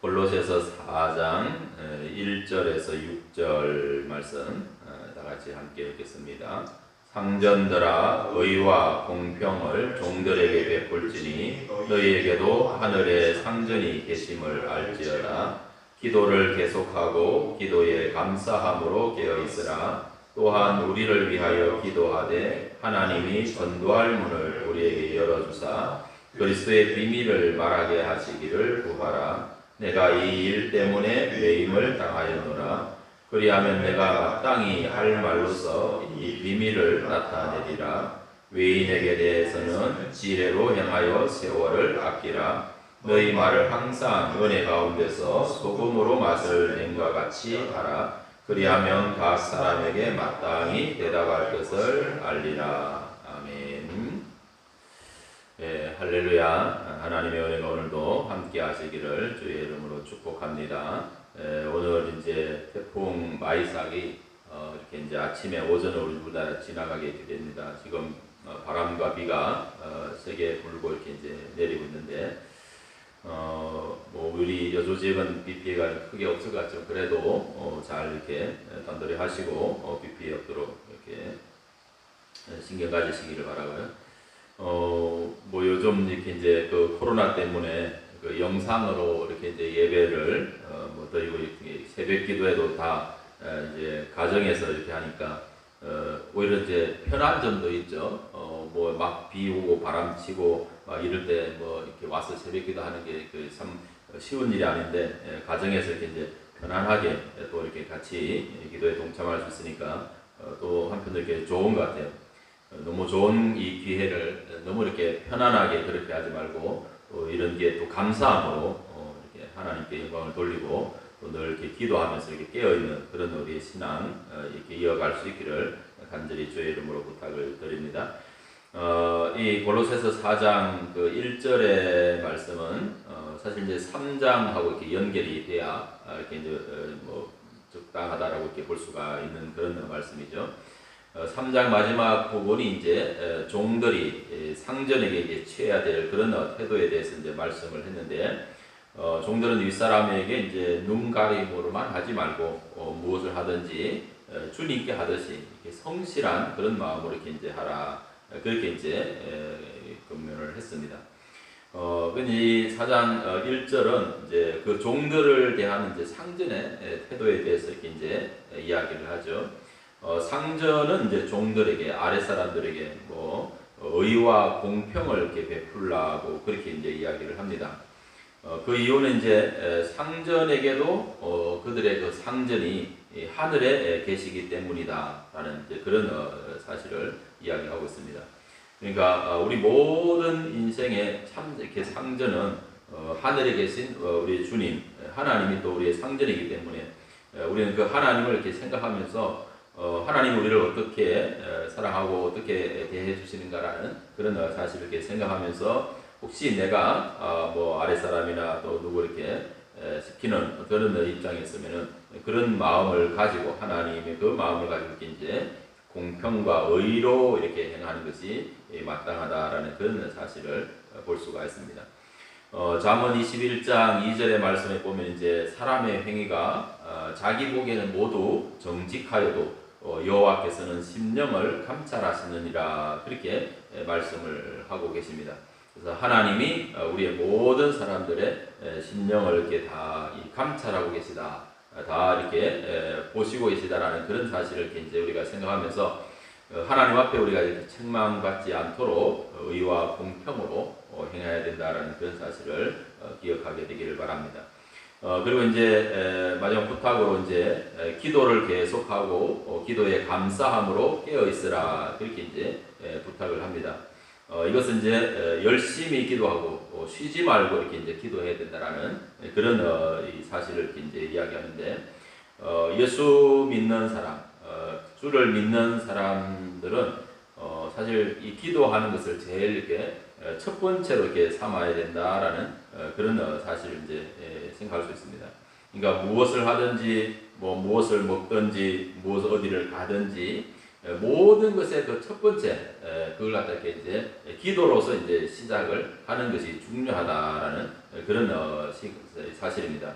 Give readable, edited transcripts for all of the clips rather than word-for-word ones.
골로새서 4장 1절에서 6절 말씀 다 같이 함께 읽겠습니다. 상전들아 의와 공평을 종들에게 베풀지니 너희에게도 하늘에 상전이 계심을 알지어다. 기도를 계속하고 기도에 감사함으로 깨어있으라. 또한 우리를 위하여 기도하되 하나님이 전도할 문을 우리에게 열어주사 그리스도의 비밀을 말하게 하시기를 구하라. 내가 이 일 때문에 매임을 당하였노라. 그리하면 내가 마땅히 할 말로서 이 비밀을 나타내리라. 외인에게 대해서는 지혜로 행하여 세월을 아끼라. 너희 말을 항상 은혜 가운데서 소금으로 맛을 낸과 같이 하라. 그리하면 각 사람에게 마땅히 대답할 것을 알리라. 아멘. 예, 할렐루야. 하나님의 은혜가 오늘도 함께 하시기를 주의 이름으로 축복합니다. 오늘 이제 태풍 마이삭이 이렇게 이제 아침에 오전에 우리나라 지나가게 됩니다. 지금 바람과 비가 세게 불고 이렇게 이제 내리고 있는데, 뭐 우리 여조지역은 비 피해가 크게 없을 것 같지만 그래도 잘 이렇게 단돌이 하시고 비 피해 없도록 이렇게 신경 가지시기를 바라고요. 뭐 요즘 이렇게 이제 그 코로나 때문에 그 영상으로 이렇게 이제 예배를 뭐 드리고 새벽 기도에도 다 이제 가정에서 이렇게 하니까 오히려 이제 편한 점도 있죠. 뭐 막 비 오고 바람 치고 막 이럴 때 뭐 이렇게 와서 새벽 기도하는 게 그 참 쉬운 일이 아닌데, 가정에서 이렇게 이제 편안하게 또 이렇게 같이 기도에 동참할 수 있으니까 또 한편으로 이렇게 좋은 것 같아요. 너무 좋은 이 기회를 너무 이렇게 편안하게 그렇게 하지 말고 또 이런 게 또 감사함으로 이렇게 하나님께 영광을 돌리고 또 늘 이렇게 기도하면서 이렇게 깨어있는 그런 우리의 신앙 이렇게 이어갈 수 있기를 간절히 주의 이름으로 부탁을 드립니다. 이 골로새서 4장 그 1절의 말씀은 사실 이제 3장하고 이렇게 연결이 돼야 이렇게 이제 뭐 적당하다라고 이렇게 볼 수가 있는 그런 말씀이죠. 3장 마지막 부분이 이제 종들이 상전에게 이제 취해야 될 그런 태도에 대해서 이제 말씀을 했는데, 종들은 윗사람에게 이제 눈 가림으로만 하지 말고 무엇을 하든지 주님께 하듯이 이렇게 성실한 그런 마음으로 이렇게 이제 하라, 그렇게 이제 권면을 했습니다. 이 4장 1절은 이제 그 종들을 대하는 이제 상전의 태도에 대해서 이렇게 이제 이야기를 하죠. 상전은 이제 종들에게, 아랫사람들에게 뭐 의와 공평을 이렇게 베풀라고 그렇게 이제 이야기를 합니다. 그 이유는 이제 상전에게도 그들의 그 상전이 하늘에 계시기 때문이다라는 이제 그런 사실을 이야기하고 있습니다. 그러니까 우리 모든 인생의 참 이렇게 상전은 하늘에 계신 우리 주님, 하나님이 또 우리의 상전이기 때문에 우리는 그 하나님을 이렇게 생각하면서 하나님 우리를 어떻게 사랑하고 어떻게 대해 주시는가라는 그런 사실을 이렇게 생각하면서 혹시 내가 뭐 아랫사람이나 또 누구 이렇게 시키는 그런 입장에 있으면은 그런 마음을 가지고, 하나님의 그 마음을 가지고 이렇게 이제 공평과 의로 이렇게 행하는 것이 마땅하다라는 그런 사실을 볼 수가 있습니다. 잠언 21장 2절의 말씀에 보면 이제 사람의 행위가 자기 보기에는 모두 정직하여도 여호와께서는 심령을 감찰하시느니라, 그렇게 말씀을 하고 계십니다. 그래서 하나님이 우리의 모든 사람들의 심령을 이렇게 다 감찰하고 계시다, 다 이렇게 보시고 계시다라는 그런 사실을 이제 우리가 생각하면서 하나님 앞에 우리가 이렇게 책망받지 않도록 의와 공평으로 행해야 된다라는 그런 사실을 기억하게 되기를 바랍니다. 그리고 이제 마지막 부탁으로 이제 기도를 계속하고 기도에 감사함으로 깨어 있으라, 그렇게 이제 부탁을 합니다. 이것은 이제 열심히 기도하고 쉬지 말고 이렇게 이제 기도해야 된다라는 그런 이 사실을 이렇게 이제 이야기하는데, 예수 믿는 사람, 주를 믿는 사람들은 사실 이 기도하는 것을 제일 이렇게 첫 번째로 이렇게 삼아야 된다라는 그런 사실을 이제 생각할 수 있습니다. 그러니까 무엇을 하든지, 뭐 무엇을 먹든지, 무엇을 어디를 가든지 모든 것의 그 첫 번째 그걸 갖다 이렇게 이제 기도로서 이제 시작을 하는 것이 중요하다라는 그런 사실입니다.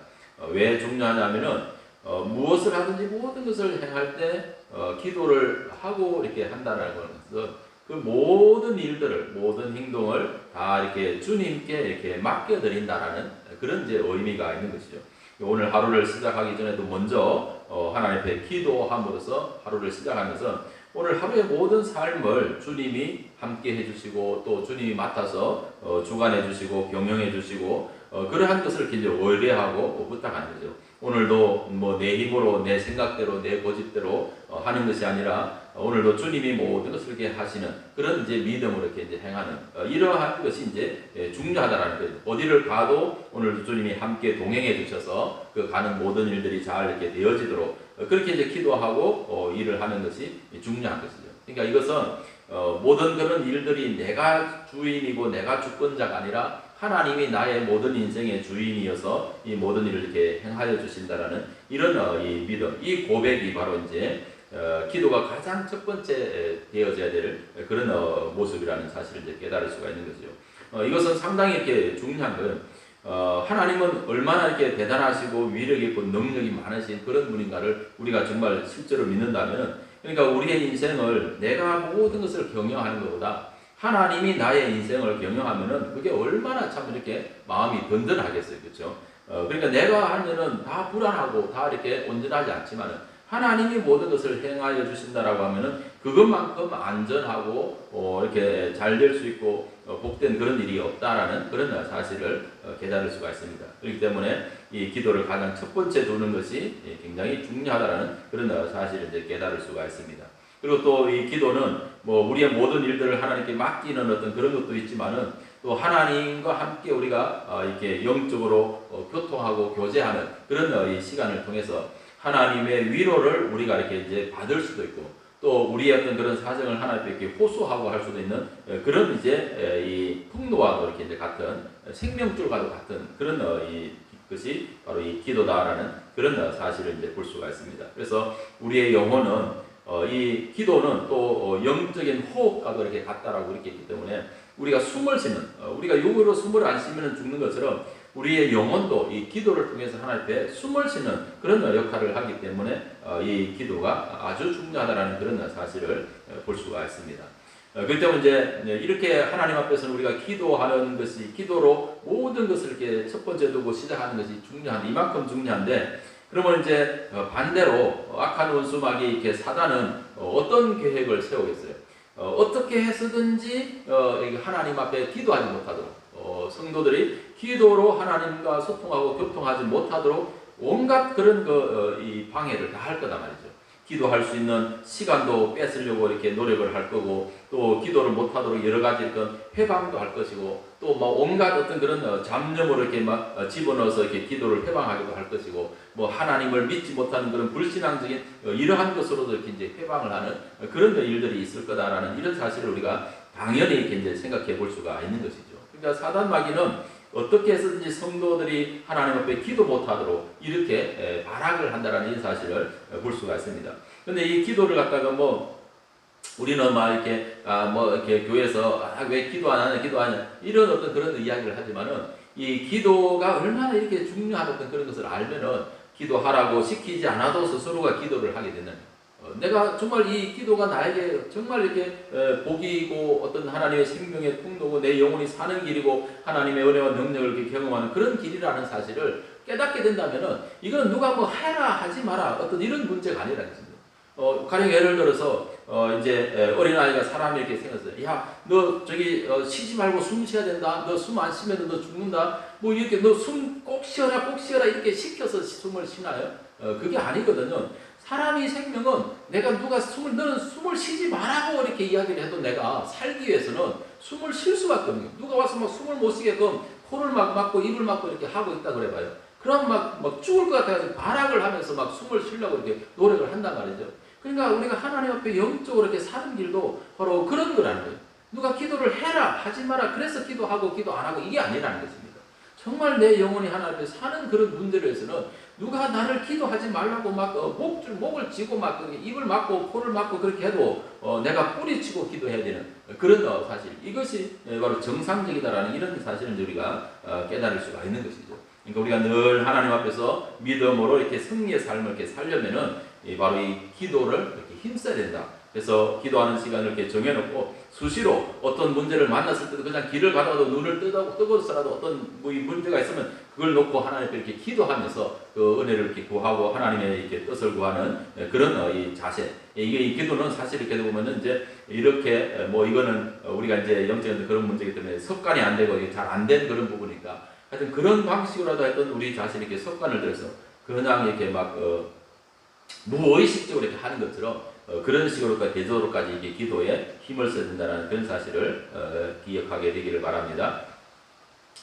왜 중요하냐면은 무엇을 하든지 모든 것을 행할 때 기도를 하고 이렇게 한다는 것은 그 모든 일들을 모든 행동을 다 이렇게 주님께 이렇게 맡겨 드린다라는 그런 이제 의미가 있는 것이죠. 오늘 하루를 시작하기 전에도 먼저 하나님 앞에 기도함으로써 하루를 시작하면서 오늘 하루의 모든 삶을 주님이 함께 해주시고 또 주님이 맡아서 주관해 주시고 경영해 주시고 그러한 것을 이제 의뢰하고 부탁하는 거죠. 오늘도 뭐 내 힘으로 내 생각대로 내 고집대로 하는 것이 아니라 오늘도 주님이 모든 것을 이렇게 하시는 그런 이제 믿음으로 이렇게 이제 행하는 이러한 것이 이제 중요하다라는 거예요. 어디를 가도 오늘도 주님이 함께 동행해 주셔서 그 가는 모든 일들이 잘 이렇게 되어지도록 그렇게 이제 기도하고 일을 하는 것이 중요한 것이죠. 그러니까 이것은 모든 그런 일들이 내가 주인이고 내가 주권자가 아니라 하나님이 나의 모든 인생의 주인이어서 이 모든 일을 이렇게 행하여 주신다라는 이런 이 믿음, 이 고백이 바로 이제 기도가 가장 첫 번째 되어져야 될 그런 모습이라는 사실을 이제 깨달을 수가 있는 거죠. 이것은 상당히 이렇게 중요한 거예요. 하나님은 얼마나 이렇게 대단하시고 위력 있고 능력이 많으신 그런 분인가를 우리가 정말 실제로 믿는다면, 그러니까 우리의 인생을 내가 모든 것을 경영하는 것보다 하나님이 나의 인생을 경영하면은 그게 얼마나 참 이렇게 마음이 든든하겠어요, 그렇죠? 그러니까 내가 하면은 다 불안하고 다 이렇게 온전하지 않지만은 하나님이 모든 것을 행하여 주신다라고 하면은 그것만큼 안전하고 이렇게 잘 될 수 있고 복된 그런 일이 없다라는 그런 사실을 깨달을 수가 있습니다. 그렇기 때문에 이 기도를 가장 첫 번째 두는 것이 굉장히 중요하다라는 그런 사실을 이제 깨달을 수가 있습니다. 그리고 또 이 기도는 뭐 우리의 모든 일들을 하나님께 맡기는 어떤 그런 것도 있지만은 또 하나님과 함께 우리가 이렇게 영적으로 교통하고 교제하는 그런 이 시간을 통해서 하나님의 위로를 우리가 이렇게 이제 받을 수도 있고 또 우리의 어떤 그런 사정을 하나님께 이렇게 호소하고 할 수도 있는 그런 이제 이 풍노와도 이렇게 이제 같은 생명줄과도 같은 그런 것이 바로 이 기도다라는 그런 사실을 이제 볼 수가 있습니다. 그래서 우리의 영혼은 이 기도는 또 영적인 호흡과도 이렇게 같다라고 이렇게 했기 때문에 우리가 숨을 쉬는 우리가 육으로 숨을 안 쉬면 죽는 것처럼 우리의 영혼도 이 기도를 통해서 하나님 앞에 숨을 쉬는 그런 역할을 하기 때문에 이 기도가 아주 중요하다는 그런 사실을 볼 수가 있습니다. 그렇기 때문에 이제 이렇게 하나님 앞에서는 우리가 기도하는 것이 기도로 모든 것을 이렇게 첫 번째 두고 시작하는 것이 중요한데 이만큼 중요한데 그러면 이제 반대로 악한 원수마귀 이렇게 사단은 어떤 계획을 세우겠어요? 어떻게 해서든지 하나님 앞에 기도하지 못하도록 성도들이 기도로 하나님과 소통하고 교통하지 못하도록 온갖 그런 이 방해를 다 할 거다 말이죠. 기도할 수 있는 시간도 뺏으려고 이렇게 노력을 할 거고 또 기도를 못하도록 여러 가지 회방도 할 것이고 또 뭐 온갖 어떤 그런 잡념으로 이렇게 막 집어넣어서 이렇게 기도를 회방하기도 할 것이고 뭐 하나님을 믿지 못하는 그런 불신앙적인 이러한 것으로도 이렇게 이제 회방을 하는 그런 일들이 있을 거다라는 이런 사실을 우리가 당연히 이렇게 이제 생각해 볼 수가 있는 것이죠. 그러니까 사단 마귀는 어떻게 해서든지 성도들이 하나님 앞에 기도 못하도록 이렇게 발악을 한다라는 이 사실을 볼 수가 있습니다. 그런데 이 기도를 갖다가 뭐 우리는 막 이렇게 뭐 이렇게 교회에서 왜 기도 안 하냐 이런 어떤 그런 이야기를 하지만은 이 기도가 얼마나 이렇게 중요한 어떤 그런 것을 알면은 기도하라고 시키지 않아도 스스로가 기도를 하게 되는. 내가 정말 이 기도가 나에게 정말 이렇게 복이고 어떤 하나님의 생명의 풍노고 내 영혼이 사는 길이고 하나님의 은혜와 능력을 이렇게 경험하는 그런 길이라는 사실을 깨닫게 된다면은 이건 누가 뭐 해라 하지 마라 어떤 이런 문제가 아니라는 것입니다. 가령 예를 들어서 이제 어린아이가 사람이 이렇게 생겼어요. 야, 너 저기 쉬지 말고 숨 쉬어야 된다. 너 숨 안 쉬면 너 죽는다. 뭐 이렇게 너 숨 꼭 쉬어라 이렇게 시켜서 숨을 쉬나요? 그게 아니거든요. 사람이 생명은 내가 누가 너는 숨을 쉬지 말라고 이렇게 이야기를 해도 내가 살기 위해서는 숨을 쉴 수밖에 없는 거예요. 누가 와서 막 숨을 못 쉬게끔 코를 막 막고 입을 막고 이렇게 하고 있다 그래봐요. 그럼 막 죽을 것 같아가지고 발악을 하면서 막 숨을 쉬려고 이렇게 노력을 한단 말이죠. 그러니까 우리가 하나님 앞에 영적으로 이렇게 사는 길도 바로 그런 거라는 거예요. 누가 기도를 해라 하지 마라 그래서 기도하고 기도 안 하고 이게 아니라는 것입니다. 정말 내 영혼이 하나님 앞에 사는 그런 문제로서는 누가 나를 기도하지 말라고 막 목을 쥐고 막 입을 막고 코를 막고 그렇게 해도 내가 뿌리치고 기도해야 되는 그런 사실, 이것이 바로 정상적이다라는 이런 사실을 우리가 깨달을 수가 있는 것이죠. 그러니까 우리가 늘 하나님 앞에서 믿음으로 이렇게 승리의 삶을 이렇게 살려면은 바로 이 기도를 이렇게 힘써야 된다. 그래서 기도하는 시간을 이렇게 정해놓고 수시로 어떤 문제를 만났을 때도 그냥 길을 가다가도 눈을 뜨고서라도 어떤 문제가 있으면 그걸 놓고 하나님 앞에 이렇게 기도하면서 그 은혜를 이렇게 구하고 하나님의 이렇게 뜻을 구하는 그런 이 자세. 이게 이 기도는 사실 이렇게 보면은 이제 이렇게 이거는 우리가 이제 영적인 그런 문제이기 때문에 습관이 안 되고 잘 안 된 그런 부분이니까 하여튼 그런 방식으로라도 했던 우리 자신이 이렇게 습관을 들여서 그냥 이렇게 막 무의식적으로 이렇게 하는 것처럼 그런 식으로까지 대조로까지 이게 기도에 힘을 써야 된다는 그런 사실을 기억하게 되기를 바랍니다.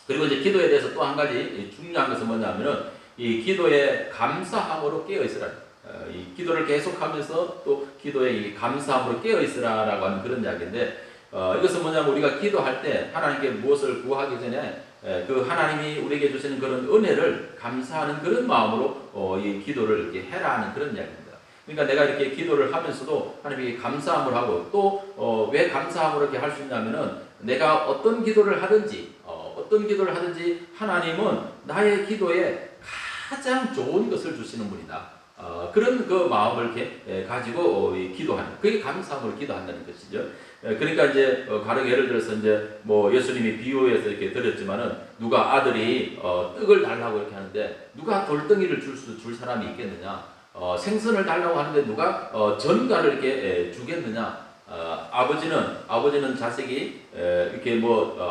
그리고 이제 기도에 대해서 또 한 가지 중요한 것은 뭐냐면은 이 기도에 감사함으로 깨어 있으라. 이 기도를 계속하면서 또 기도에 이 감사함으로 깨어 있으라라고 하는 그런 이야기인데 이것은 뭐냐면 우리가 기도할 때 하나님께 무엇을 구하기 전에 그 하나님이 우리에게 주시는 그런 은혜를 감사하는 그런 마음으로 이 기도를 이렇게 해라 하는 그런 이야기입니다. 그러니까 내가 이렇게 기도를 하면서도 하나님께 감사함을 하고 또 왜 감사함으로 이렇게 할 수 있냐면은 내가 어떤 기도를 하든지 하나님은 나의 기도에 가장 좋은 것을 주시는 분이다. 그런 그 마음을 이렇게 가지고 기도하는, 그게 감사함으로 기도한다는 것이죠. 그러니까 이제 가령 예를 들어서 이제 예수님이 비유해서 이렇게 드렸지만은 누가 아들이 떡을 달라고 이렇게 하는데 누가 돌덩이를 줄 사람이 있겠느냐? 생선을 달라고 하는데 누가 전갈을 이렇게 주겠느냐? 아버지는 자식이 이렇게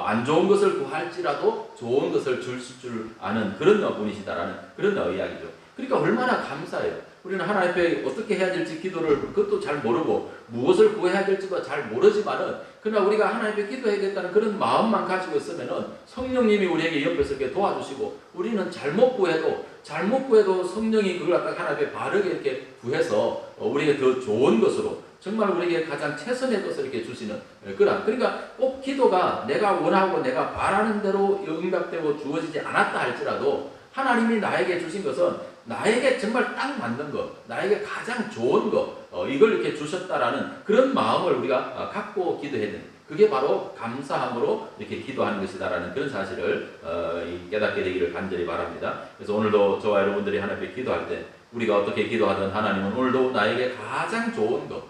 안 좋은 것을 구할지라도 좋은 것을 줄 아는 그런 분이시다라는 그런 이야기죠. 그러니까 얼마나 감사해요. 우리는 하나님 앞에 어떻게 해야 될지 기도를 그것도 잘 모르고 무엇을 구해야 될지도 잘 모르지만은 그러나 우리가 하나님 앞에 기도해야겠다는 그런 마음만 가지고 있으면은 성령님이 우리에게 옆에서 이렇게 도와주시고 우리는 잘못 구해도 성령이 그걸 갖다가 하나님 앞에 바르게 이렇게 구해서 우리에게 더 좋은 것으로 정말 우리에게 가장 최선의 것을 이렇게 주시는 그러니까 꼭 기도가 내가 원하고 내가 바라는 대로 응답되고 주어지지 않았다 할지라도 하나님이 나에게 주신 것은 나에게 정말 딱 맞는 것, 나에게 가장 좋은 것, 이걸 이렇게 주셨다라는 그런 마음을 우리가 갖고 기도해야 되는, 그게 바로 감사함으로 이렇게 기도하는 것이다라는 그런 사실을 깨닫게 되기를 간절히 바랍니다. 그래서 오늘도 저와 여러분들이 하나님 앞에 기도할 때 우리가 어떻게 기도하든 하나님은 오늘도 나에게 가장 좋은 것,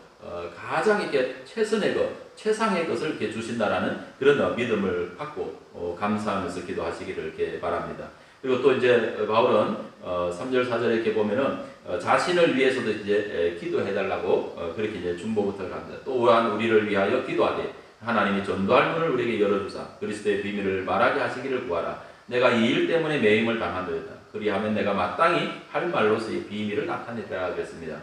가장 이렇게 최선의 것, 최상의 것을 이렇게 주신다라는 그런 믿음을 갖고 감사하면서 기도하시기를 이렇게 바랍니다. 그리고 또 이제 바울은 3절 4절에 이렇게 보면은 자신을 위해서도 이제 기도해달라고 그렇게 이제 중보부터를 합니다. 또한 우리를 위하여 기도하되 하나님이 전도할 문을 우리에게 열어주사 그리스도의 비밀을 말하게 하시기를 구하라. 내가 이 일 때문에 매임을 당한도였다. 그리하면 내가 마땅히 할 말로서 이 비밀을 나타내리라 그랬습니다.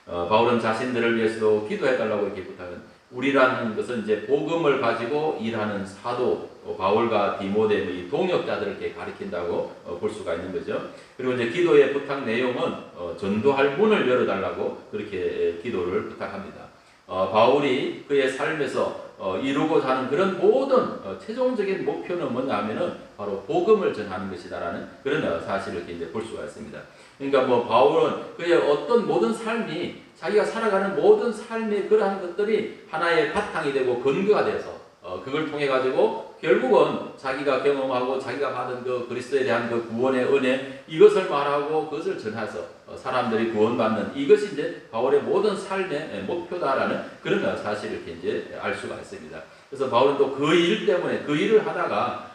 바울은 자신들을 위해서도 기도해달라고 이렇게 부탁은, 우리라는 것은 이제 복음을 가지고 일하는 사도 바울과 디모데 이 동역자들을 이렇게 가리킨다고 볼 수가 있는 거죠. 그리고 이제 기도의 부탁 내용은 전도할 문을 열어달라고 그렇게 기도를 부탁합니다. 바울이 그의 삶에서 이루고자 하는 그런 모든 최종적인 목표는 뭐냐 하면은 바로 복음을 전하는 것이다라는 그런 사실을 이렇게 이제 볼 수가 있습니다. 그러니까 바울은 그의 어떤 모든 삶이 자기가 살아가는 모든 삶의 그러한 것들이 하나의 바탕이 되고 근거가 돼서 그걸 통해 가지고 결국은 자기가 경험하고 자기가 받은 그 그리스도에 대한 그 구원의 은혜 이것을 말하고 그것을 전해서 사람들이 구원받는 이것이 이제 바울의 모든 삶의 목표다라는 그런 사실을 이렇게 이제 알 수가 있습니다. 그래서 바울은 또 그 일 때문에 그 일을 하다가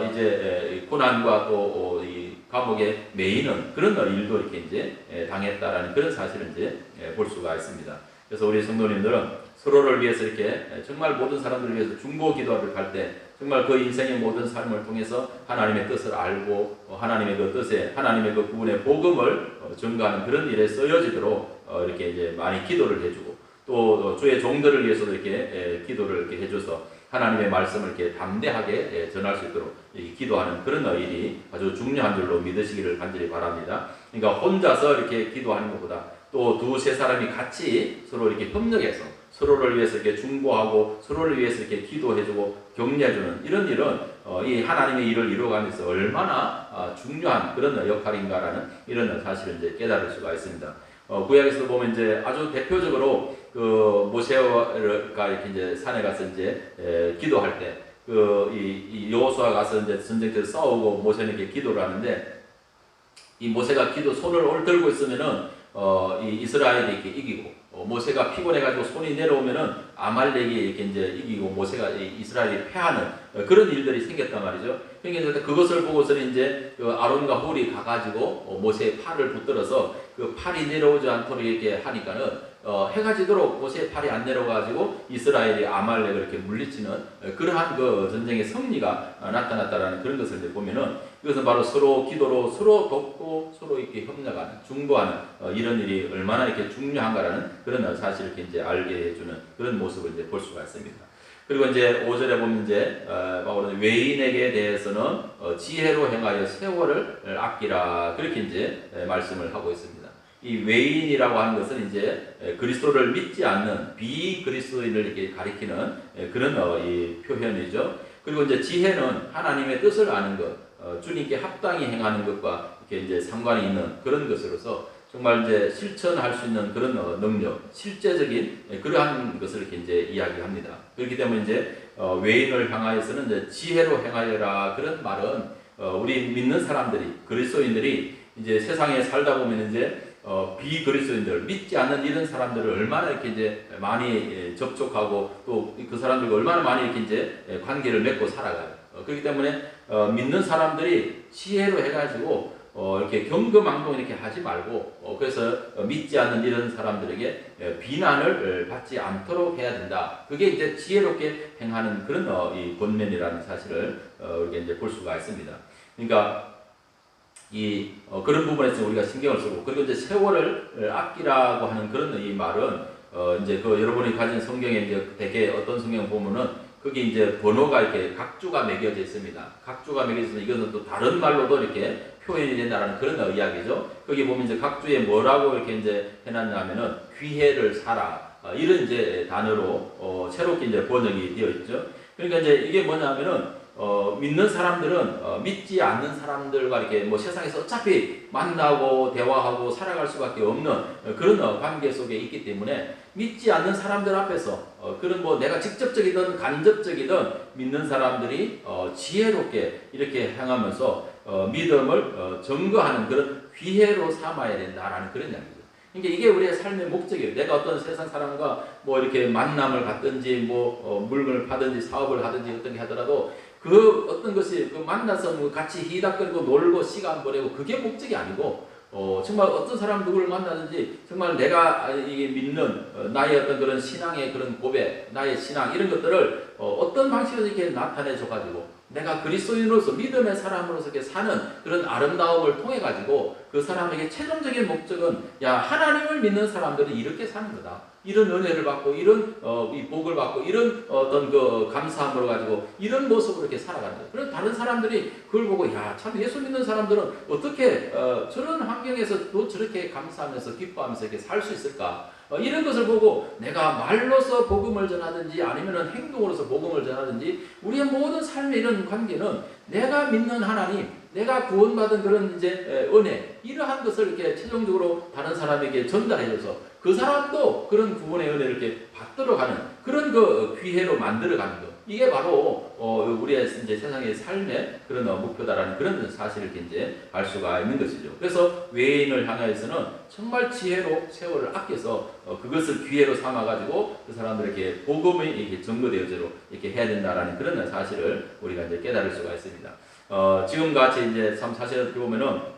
이제 고난과 또 이 감옥에 매이는 그런 일도 이렇게 이제 당했다라는 그런 사실을 이제 볼 수가 있습니다. 그래서 우리 성도님들은 서로를 위해서 이렇게 정말 모든 사람들을 위해서 중보 기도를 할 때 정말 그 인생의 모든 삶을 통해서 하나님의 뜻을 알고 하나님의 그 뜻에 하나님의 그 구원의 복음을 전가하는 그런 일에 쓰여지도록 이렇게 이제 많이 기도를 해주고 또 주의 종들을 위해서도 이렇게 기도를 이렇게 해줘서 하나님의 말씀을 이렇게 담대하게 전할 수 있도록 기도하는 그런 일이 아주 중요한 줄로 믿으시기를 간절히 바랍니다. 그러니까 혼자서 이렇게 기도하는 것보다 또 두세 사람이 같이 서로 이렇게 협력해서 서로를 위해서 이렇게 중보하고 서로를 위해서 이렇게 기도해주고 격려해주는 이런 일은 이 하나님의 일을 이루어가면서 얼마나 중요한 그런 역할인가라는 이런 사실을 이제 깨달을 수가 있습니다. 구약에서도 보면 이제 아주 대표적으로 그 모세가 이렇게 이제 산에 가서 이제 기도할 때 이 여호수아가 가서 이제 전쟁터에서 싸우고 모세는 이렇게 기도를 하는데 이 모세가 손을 들고 있으면은 이 이스라엘이 이렇게 이기고 모세가 피곤해가지고 손이 내려오면은 아말렉이 이렇게 이제 이기고 모세가 이스라엘이 패하는 그런 일들이 생겼단 말이죠. 그러니까 그것을 보고서는 이제 그 아론과 홀이 가가지고 모세의 팔을 붙들어서 그 팔이 내려오지 않도록 이렇게 하니까는 해가 지도록 모세의 팔이 안 내려가지고 이스라엘이 아말렉을 이렇게 물리치는 그러한 그 전쟁의 승리가 나타났다라는 그런 것을 이제 보면은 이것은 바로 서로 기도로 서로 돕고 서로 이렇게 협력하는 중보하는 이런 일이 얼마나 이렇게 중요한가라는 그런 사실을 이렇게 이제 알게 해주는 그런 모습을 이제 볼 수가 있습니다. 그리고 이제 5절에 보면 이제 바울은 외인에게 대해서는 지혜로 행하여 세월을 아끼라 그렇게 이제 말씀을 하고 있습니다. 이 외인이라고 하는 것은 이제 그리스도를 믿지 않는 비그리스도인을 이렇게 가리키는 그런 이 표현이죠. 그리고 이제 지혜는 하나님의 뜻을 아는 것, 주님께 합당히 행하는 것과 이렇게 이제 상관이 있는 그런 것으로서 정말 이제 실천할 수 있는 그런 능력, 실제적인 그러한 것을 이렇게 이제 이야기합니다. 그렇기 때문에 이제 외인을 향하여서는 이제 지혜로 행하여라 그런 말은 우리 믿는 사람들이 그리스도인들이 이제 세상에 살다 보면 이제 비그리스도인들 믿지 않는 이런 사람들을 얼마나 이렇게 이제 많이 접촉하고 또 그 사람들과 얼마나 많이 이렇게 이제 관계를 맺고 살아가요. 그렇기 때문에 믿는 사람들이 지혜로 해가지고 이렇게 경거망동 이렇게 하지 말고 그래서 믿지 않는 이런 사람들에게 비난을 받지 않도록 해야 된다. 그게 이제 지혜롭게 행하는 그런 이 권면이라는 사실을 우리가 이제 볼 수가 있습니다. 그러니까 그런 부분에서 우리가 신경을 쓰고 그리고 이제 세월을 아끼라고 하는 그런 이 말은 이제 여러분이 가진 성경에 이제 대개 어떤 성경 보면은 거기 이제 번호가 이렇게 각주가 매겨져 있습니다. 각주가 매겨져 있으면 이것은 또 다른 말로도 이렇게 표현이 된다는 그런 이야기죠. 거기 보면 이제 각주에 뭐라고 이렇게 이제 해놨냐면은 귀해를 사라 이런 이제 단어로 새롭게 이제 번역이 되어 있죠. 그러니까 이제 이게 뭐냐면은 믿는 사람들은 믿지 않는 사람들과 이렇게 뭐 세상에서 어차피 만나고 대화하고 살아갈 수밖에 없는 그런 관계 속에 있기 때문에 믿지 않는 사람들 앞에서 그런 뭐 내가 직접적이든 간접적이든 믿는 사람들이 지혜롭게 이렇게 행하면서 믿음을 증거하는 그런 기회로 삼아야 된다라는 그런 이야기죠. 그러니까 이게 우리의 삶의 목적이에요. 내가 어떤 세상 사람과 뭐 이렇게 만남을 갖든지 뭐 물건을 파든지 사업을 하든지 어떤 게 하더라도 그 어떤 것이 만나서 뭐 같이 희닥거리고 놀고 시간 보내고 그게 목적이 아니고 정말 어떤 사람 누구를 만나든지 정말 내가 이게 믿는 나의 어떤 그런 신앙의 그런 고백, 나의 신앙 이런 것들을 어떤 방식으로 이렇게 나타내 줘가지고 내가 그리스도인으로서 믿음의 사람으로서 이렇게 사는 그런 아름다움을 통해 가지고 그 사람에게 최종적인 목적은 야 하나님을 믿는 사람들이 이렇게 사는 거다. 이런 은혜를 받고 이런 이 복을 받고 이런 어떤 그 감사함을 가지고 이런 모습으로 이렇게 살아가는 거예요. 그래서 다른 사람들이 그걸 보고 야 참 예수 믿는 사람들은 어떻게 저런 환경에서 또 저렇게 감사하면서 기뻐하면서 이렇게 살 수 있을까? 이런 것을 보고 내가 말로서 복음을 전하든지 아니면 행동으로서 복음을 전하든지 우리의 모든 삶의 이런 관계는 내가 믿는 하나님, 내가 구원받은 그런 이제 은혜 이러한 것을 이렇게 최종적으로 다른 사람에게 전달해줘서 그 사람도 그런 구원의 은혜를 이렇게 받들어 가는 그런 그 기회로 만들어 가는 것. 이게 바로 우리의 이제 세상의 삶의 그런 목표다라는 그런 사실을 이제 알 수가 있는 것이죠. 그래서 외인을 향하여서는 정말 지혜로 세월을 아껴서 그것을 기회로 삼아 가지고 그 사람들에게 복음이 이렇게 전거되어지도록 이렇게 해야 된다라는 그런 사실을 우리가 이제 깨달을 수가 있습니다. 지금 같이 이제 참 사실 어떻게 보면은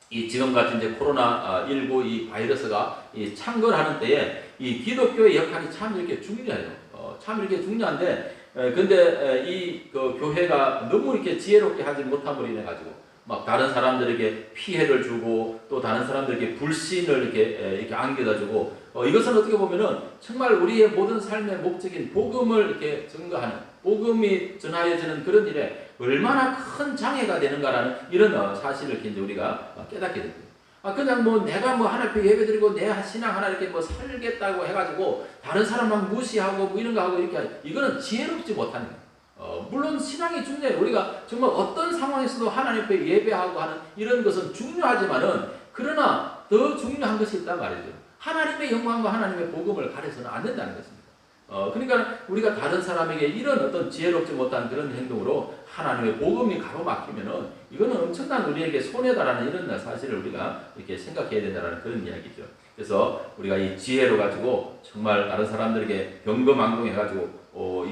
이 지금 같은 이제 코로나19 이 바이러스가 이 창궐하는 때에 이 기독교의 역할이 참 이렇게 중요해요. 참 이렇게 중요한데 근데 이 교회가 너무 이렇게 지혜롭게 하지 못함으로 인해 가지고 막 다른 사람들에게 피해를 주고 또 다른 사람들에게 불신을 이렇게 안겨다 주고 이것은 어떻게 보면은 정말 우리의 모든 삶의 목적인 복음을 이렇게 증거하는 복음이 전하여지는 그런 일에 얼마나 큰 장애가 되는가라는 이런 사실을 이제 우리가 깨닫게 됩니다. 그냥 뭐 내가 뭐 하나님 예배드리고 내 신앙 하나 이렇게 뭐 살겠다고 해가지고 다른 사람만 무시하고 뭐 이런 거 하고 이렇게 이거는 지혜롭지 못하는 거예요. 물론 신앙이 중요해요. 우리가 정말 어떤 상황에서도 하나님 앞에 예배하고 하는 이런 것은 중요하지만은 그러나 더 중요한 것이 있단 말이죠. 하나님의 영광과 하나님의 복음을 가려서는 안 된다는 것입니다. 그러니까 우리가 다른 사람에게 이런 어떤 지혜롭지 못한 그런 행동으로 하나님의 복음이 가로막히면은 이거는 엄청난 우리에게 손해다라는 이런 사실을 우리가 이렇게 생각해야 된다는 그런 이야기죠. 그래서 우리가 이 지혜로 가지고 정말 다른 사람들에게 경거망동해가지고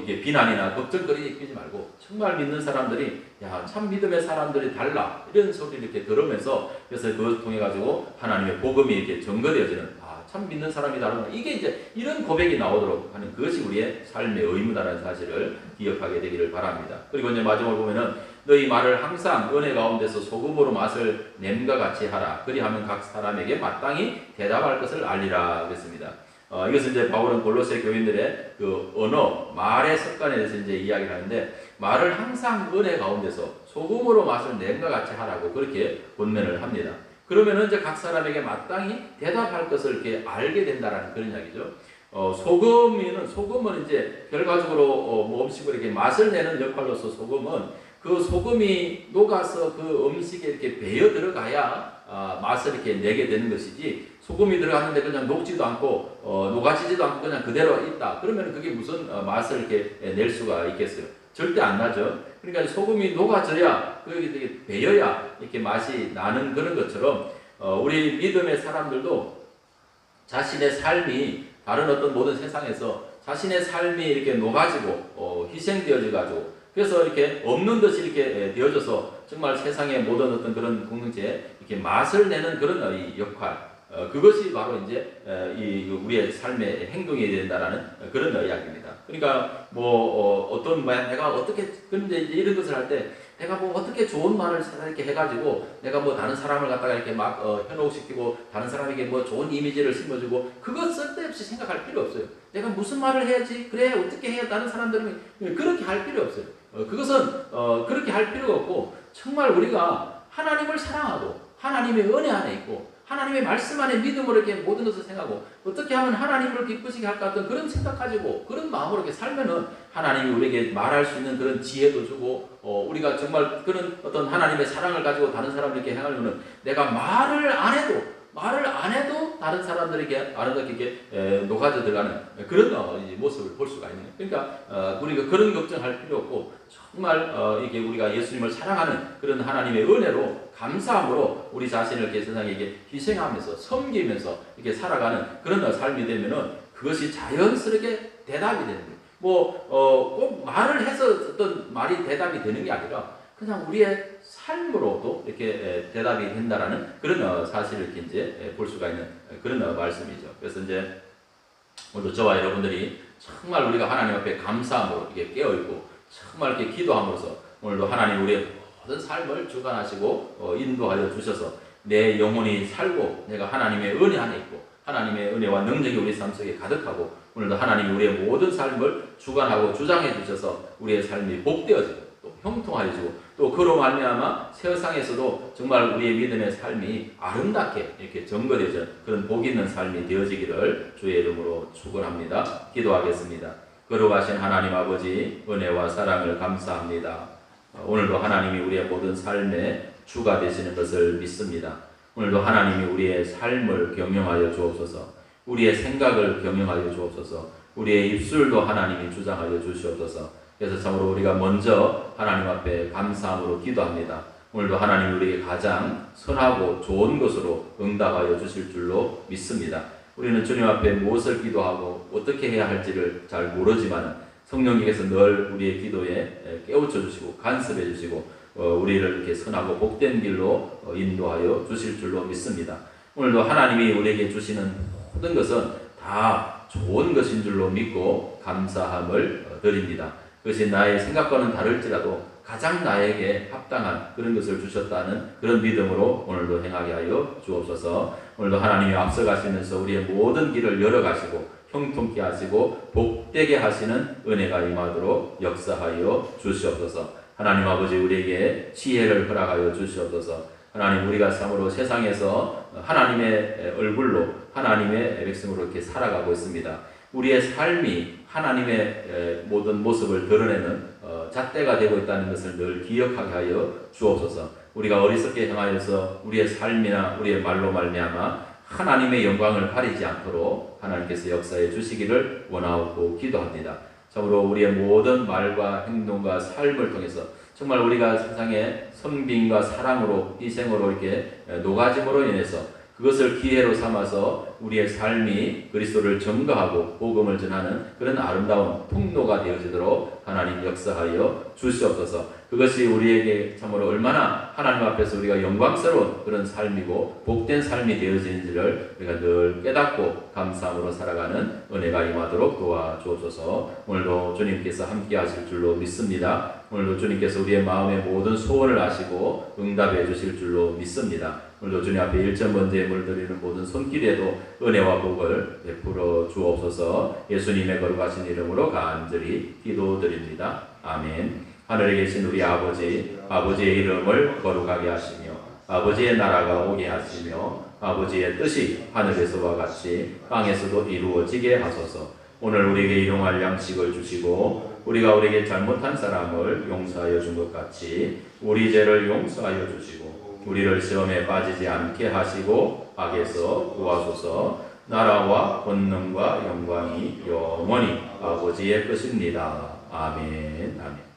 이게 비난이나 걱정거리 끼지 말고 정말 믿는 사람들이 야, 참 믿음의 사람들이 달라 이런 소리를 이렇게 들으면서 그래서 그것을 통해 가지고 하나님의 복음이 이렇게 증거되어지는 참 믿는 사람이 다르구나. 이게 이제 이런 고백이 나오도록 하는 그것이 우리의 삶의 의무다라는 사실을 기억하게 되기를 바랍니다. 그리고 이제 마지막으로 보면은 너희 말을 항상 은혜 가운데서 소금으로 맛을 냄과 같이 하라. 그리하면 각 사람에게 마땅히 대답할 것을 알리라 그랬습니다. 이것은 이제 바울은 골로새 교인들의 그 언어, 말의 습관에 대해서 이제 이야기를 하는데 말을 항상 은혜 가운데서 소금으로 맛을 냄과 같이 하라고 그렇게 권면을 합니다. 그러면은 이제 각 사람에게 마땅히 대답할 것을 이렇게 알게 된다라는 그런 이야기죠. 소금은 이제 결과적으로 뭐 음식을 이렇게 맛을 내는 역할로서 소금은 그 소금이 녹아서 그 음식에 이렇게 배어 들어가야 맛을 이렇게 내게 되는 것이지 소금이 들어갔는데 그냥 녹지도 않고 녹아지지도 않고 그냥 그대로 있다. 그러면 그게 무슨 맛을 이렇게 낼 수가 있겠어요? 절대 안 나죠. 그러니까 소금이 녹아져야 그게 배어야 이렇게 맛이 나는 그런 것처럼 우리 믿음의 사람들도 자신의 삶이 다른 어떤 모든 세상에서 자신의 삶이 이렇게 녹아지고 희생되어져 가지고 그래서 이렇게 없는 듯이 이렇게 되어져서 정말 세상의 모든 어떤 그런 공동체에 이렇게 맛을 내는 그런 이 역할 그것이 바로 이제 우리의 삶의 행동이 된다라는 그런 이야기입니다. 그러니까 어떤 내가 어떻게 그런데 이런 것을 할 때 내가 어떻게 좋은 말을 이렇게 해가지고 내가 다른 사람을 갖다가 이렇게 막 현혹시키고 다른 사람에게 좋은 이미지를 심어주고 그것 쓸데없이 생각할 필요 없어요. 내가 무슨 말을 해야지 그래 어떻게 해야 다른 사람들은 그렇게 할 필요 없어요. 그것은 그렇게 할 필요가 없고 정말 우리가 하나님을 사랑하고 하나님의 은혜 안에 있고 하나님의 말씀 안에 믿음으로 이렇게 모든 것을 생각하고 어떻게 하면 하나님을 기쁘시게 할까 어떤 그런 생각 가지고 그런 마음으로 이렇게 살면은 하나님이 우리에게 말할 수 있는 그런 지혜도 주고 우리가 정말 그런 어떤 하나님의 사랑을 가지고 다른 사람들에게 행하려면 내가 말을 안 해도 다른 사람들에게 아름답게 녹아져 들어가는 그런 모습을 볼 수가 있는 거예요. 그러니까 우리가 그런 걱정할 필요 없고 정말 이게 우리가 예수님을 사랑하는 그런 하나님의 은혜로 감사함으로 우리 자신을 이렇게 세상에게 희생하면서 섬기면서 이렇게 살아가는 그런 삶이 되면은 그것이 자연스럽게 대답이 되는 거예요. 꼭 말을 해서 어떤 말이 대답이 되는 게 아니라 그냥 우리의 삶으로도 이렇게 대답이 된다라는 그런 사실을 이렇게 이제 볼 수가 있는 그런 말씀이죠. 그래서 이제 오늘도 저와 여러분들이 정말 우리가 하나님 앞에 감사함으로 이렇게 깨어있고 정말 이렇게 기도함으로써 오늘도 하나님 우리의 모든 삶을 주관하시고 인도하여 주셔서 내 영혼이 살고 내가 하나님의 은혜 안에 있고 하나님의 은혜와 능력이 우리 삶 속에 가득하고 오늘도 하나님이 우리의 모든 삶을 주관하고 주장해 주셔서 우리의 삶이 복되어지고 또 형통하여지고 또 그로 말미암아 세상에서도 정말 우리의 믿음의 삶이 아름답게 이렇게 증거되어져 그런 복 있는 삶이 되어지기를 주의 이름으로 축원합니다. 기도하겠습니다. 거룩하신 하나님 아버지 은혜와 사랑을 감사합니다. 오늘도 하나님이 우리의 모든 삶의 주가 되시는 것을 믿습니다. 오늘도 하나님이 우리의 삶을 경영하여 주옵소서. 우리의 생각을 경영하여 주옵소서. 우리의 입술도 하나님이 주장하여 주시옵소서. 그래서 참으로 우리가 먼저 하나님 앞에 감사함으로 기도합니다. 오늘도 하나님이 우리에게 가장 선하고 좋은 것으로 응답하여 주실 줄로 믿습니다. 우리는 주님 앞에 무엇을 기도하고 어떻게 해야 할지를 잘 모르지만 성령님께서 늘 우리의 기도에 깨우쳐 주시고 간섭해 주시고 우리를 이렇게 선하고 복된 길로 인도하여 주실 줄로 믿습니다. 오늘도 하나님이 우리에게 주시는 모든 것은 다 좋은 것인 줄로 믿고 감사함을 드립니다. 그것이 나의 생각과는 다를지라도 가장 나에게 합당한 그런 것을 주셨다는 그런 믿음으로 오늘도 행하게 하여 주옵소서. 오늘도 하나님이 앞서가시면서 우리의 모든 길을 열어가시고 형통케 하시고 복되게 하시는 은혜가 임하도록 역사하여 주시옵소서. 하나님 아버지 우리에게 지혜를 허락하여 주시옵소서. 하나님 우리가 참으로 세상에서 하나님의 얼굴로 하나님의 백성으로 이렇게 살아가고 있습니다. 우리의 삶이 하나님의 모든 모습을 드러내는 잣대가 되고 있다는 것을 늘 기억하게 하여 주옵소서. 우리가 어리석게 행하여서 우리의 삶이나 우리의 말로 말미암아 하나님의 영광을 가리지 않도록 하나님께서 역사해 주시기를 원하고 기도합니다. 참으로 우리의 모든 말과 행동과 삶을 통해서 정말 우리가 세상에 선빙과 사랑으로 희생으로 이렇게 녹아짐으로 인해서 그것을 기회로 삼아서 우리의 삶이 그리스도를 증거하고 복음을 전하는 그런 아름다운 통로가 되어지도록 하나님 역사하여 주시옵소서. 그것이 우리에게 참으로 얼마나 하나님 앞에서 우리가 영광스러운 그런 삶이고 복된 삶이 되어지는지를 우리가 늘 깨닫고 감사함으로 살아가는 은혜가 임하도록 도와주옵소서. 오늘도 주님께서 함께 하실 줄로 믿습니다. 오늘도 주님께서 우리의 마음의 모든 소원을 아시고 응답해 주실 줄로 믿습니다. 오늘도 주님 앞에 일천번제에 물드리는 모든 손길에도 은혜와 복을 베풀어 주옵소서. 예수님의 거룩하신 이름으로 간절히 기도드립니다. 아멘. 하늘에 계신 우리 아버지, 아버지의 이름을 거룩하게 하시며 아버지의 나라가 오게 하시며 아버지의 뜻이 하늘에서와 같이 땅에서도 이루어지게 하소서. 오늘 우리에게 일용할 양식을 주시고 우리가 우리에게 잘못한 사람을 용서하여 준 것 같이 우리 죄를 용서하여 주시고 우리를 시험에 빠지지 않게 하시고 악에서 구하소서. 나라와 권능과 영광이 영원히 아버지의 것입니다. 아멘. 아멘.